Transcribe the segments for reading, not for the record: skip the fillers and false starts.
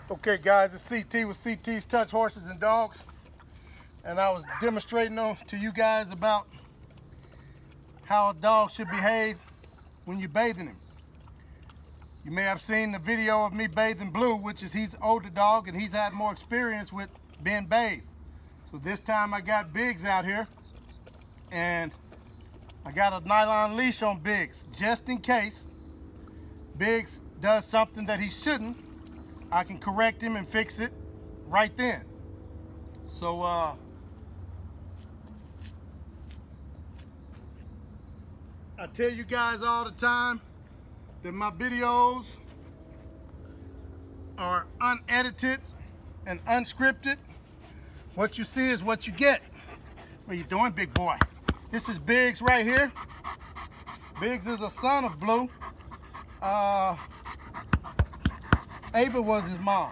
Okay guys, it's CT with CT's Touch Horses and Dogs, and I was demonstrating to you guys about how a dog should behave when you're bathing him. You may have seen the video of me bathing Blue, which is he's an older dog and he's had more experience with being bathed. So this time I got Biggs out here and I got a nylon leash on Biggs just in case Biggs does something that he shouldn't. I can correct him and fix it right then. So I tell you guys all the time that my videos are unedited and unscripted. What you see is what you get. What are you doing, big boy? This is Biggs right here. Biggs is a son of Blue. Ava was his mom.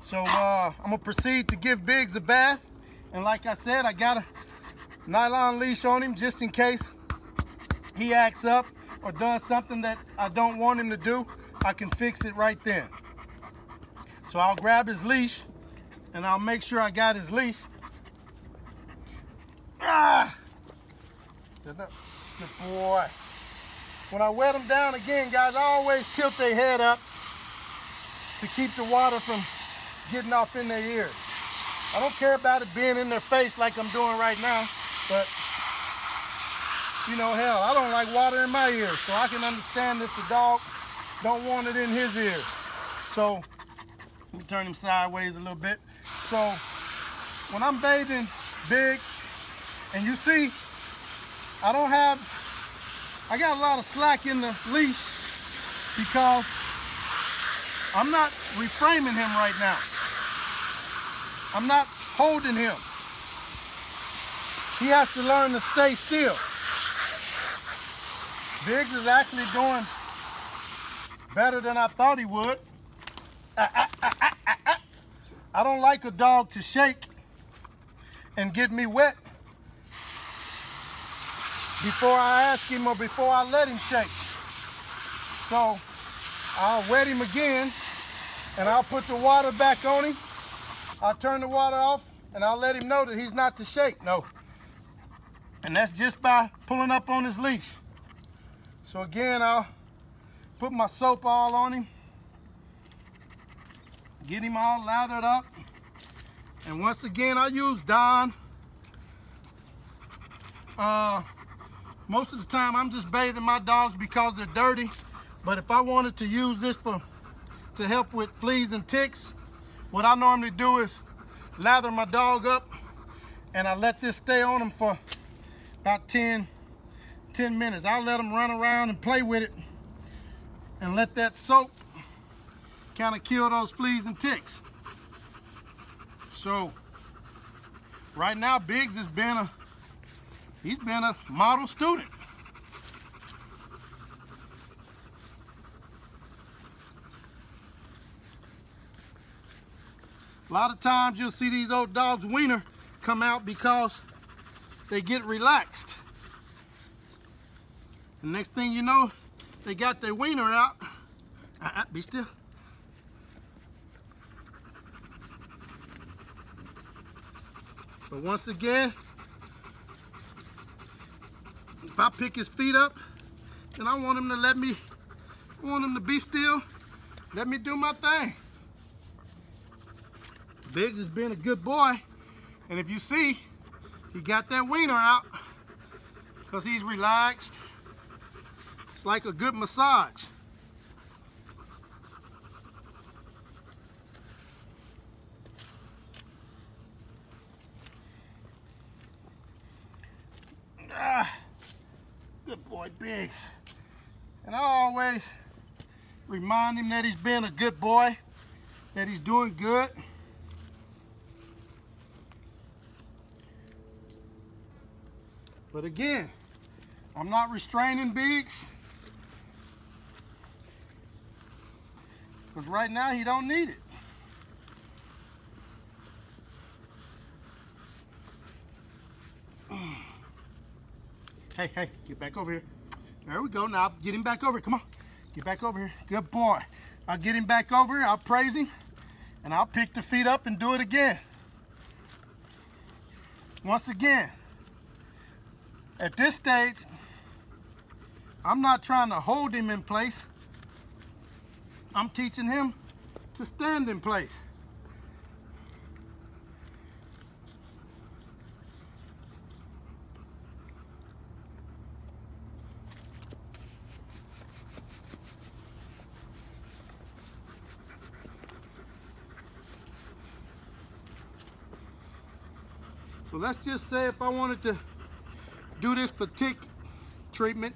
So I'm gonna proceed to give Biggs a bath. And like I said, I got a nylon leash on him just in case he acts up or does something that I don't want him to do. I can fix it right then. So I'll grab his leash and I'll make sure I got his leash. Ah! Good boy. When I wet them down again, guys, I always tilt their head up to keep the water from getting off in their ears. I don't care about it being in their face like I'm doing right now, but you know, hell, I don't like water in my ears, so I can understand if the dog don't want it in his ears. So let me turn him sideways a little bit. So when I'm bathing Biggs, and you see, I got a lot of slack in the leash because I'm not reframing him right now. I'm not holding him. He has to learn to stay still. Biggs is actually doing better than I thought he would. I don't like a dog to shake and get me wet before I ask him or before I let him shake. So I'll wet him again and I'll put the water back on him. I'll turn the water off and I'll let him know that he's not to shake. No. And that's just by pulling up on his leash. So again, I'll put my soap all on him, get him all lathered up. And once again, I use Dawn. Most of the time, I'm just bathing my dogs because they're dirty. But if I wanted to use this to help with fleas and ticks, what I normally do is lather my dog up and I let this stay on him for about 10 minutes. I'll let him run around and play with it and let that soap kind of kill those fleas and ticks. So right now, Biggs has been he's been a model student. A lot of times you'll see these old dogs' wiener come out because they get relaxed. The next thing you know, they got their wiener out. Be still. But once again, if I pick his feet up, then I want him to be still, let me do my thing. Biggs has been a good boy, and if you see, he got that wiener out because he's relaxed. It's like a good massage. Good boy, Biggs. And I always remind him that he's been a good boy, that he's doing good. But again, I'm not restraining Biggs because right now he don't need it. Hey, get back over here. There we go. Now get him back over here. Come on. Get back over here. Good boy. I'll get him back over here, I'll praise him, and I'll pick the feet up and do it again. Once again, at this stage, I'm not trying to hold him in place. I'm teaching him to stand in place. So let's just say if I wanted to do this for tick treatment,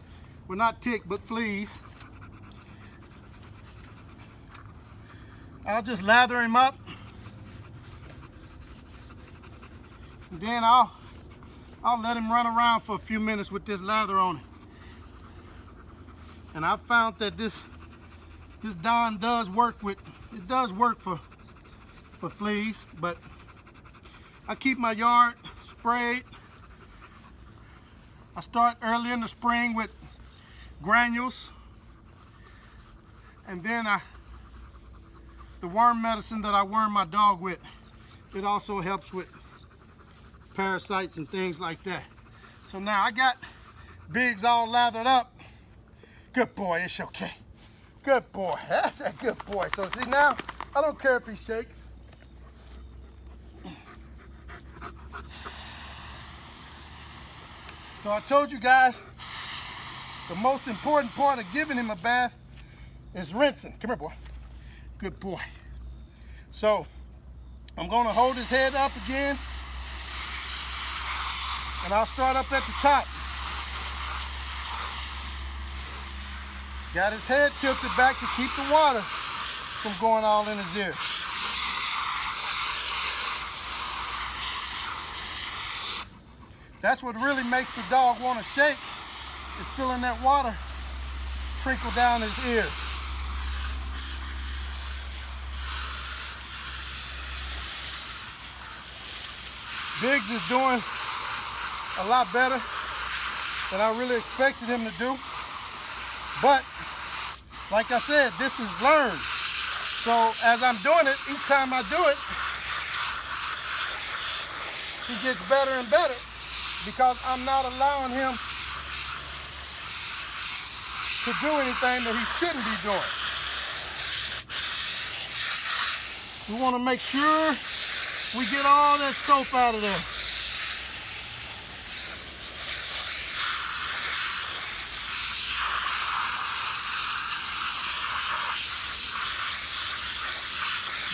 well, not tick, but fleas, I'll just lather him up, and then I'll let him run around for a few minutes with this lather on him. And I found that this Dawn does work for fleas, but I keep my yard sprayed. I start early in the spring with granules, and then the worm medicine that I worm my dog with, it also helps with parasites and things like that. So now I got Biggs all lathered up. Good boy, it's okay. Good boy, that's a good boy. So see now, I don't care if he shakes. So I told you guys, the most important part of giving him a bath is rinsing. Come here, boy. Good boy. So I'm gonna hold his head up again, and I'll start up at the top. Got his head tilted back to keep the water from going all in his ear. That's what really makes the dog want to shake, is feeling that water trickle down his ears. Biggs is doing a lot better than I really expected him to do. But, like I said, this is learned. So as I'm doing it, each time I do it, he gets better and better, because I'm not allowing him to do anything that he shouldn't be doing. We want to make sure we get all that soap out of there.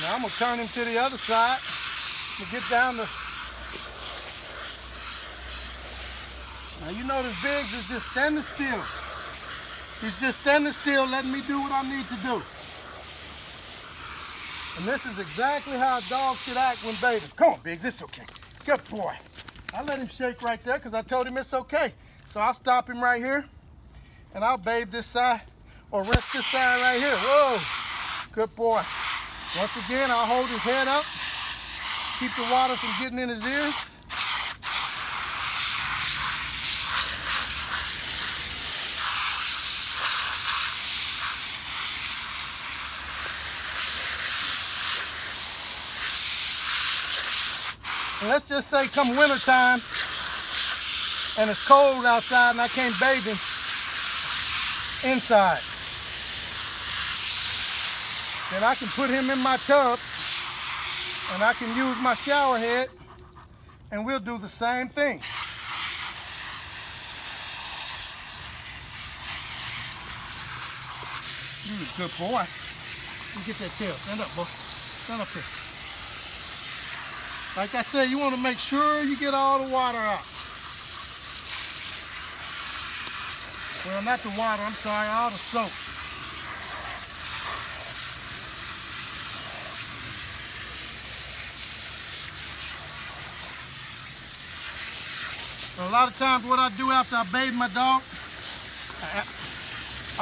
Now I'm going to turn him to the other side and get down to... Now you notice Biggs is just standing still. He's just standing still, letting me do what I need to do. And this is exactly how a dog should act when bathing. Come on, Biggs, it's okay. Good boy. I let him shake right there because I told him it's okay. So I'll stop him right here, and I'll bathe this side, or rinse this side right here. Whoa, good boy. Once again, I'll hold his head up, keep the water from getting in his ears. And let's just say come wintertime and it's cold outside and I can't bathe him inside. Then I can put him in my tub and I can use my shower head and we'll do the same thing. You're a good boy. You get that tail. Stand up, boy. Stand up here. Like I said, you want to make sure you get all the water out. Well, not the water, I'm sorry, all the soap. So a lot of times what I do after I bathe my dog,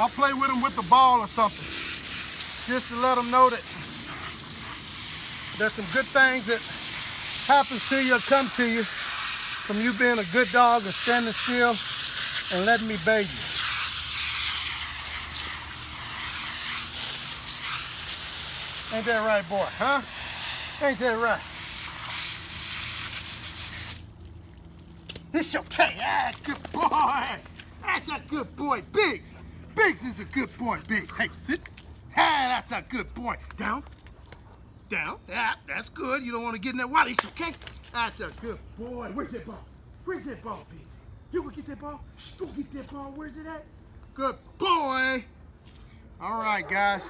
I'll play with him with the ball or something, just to let him know that there's some good things that happens to you or come to you from you being a good dog and standing still and letting me bathe you. Ain't that right, boy, huh? Ain't that right? It's okay. Ah, good boy. That's a good boy, Biggs. Biggs is a good boy, Biggs. Hey, sit. Ah, that's a good boy. Down. Down. Ah, that's good. You don't want to get in that water. It's okay. That's a good boy. Where's that ball? Where's that ball, Biggs? You go get that ball? Shh, go get that ball. Where's it at? Good boy. All right, guys.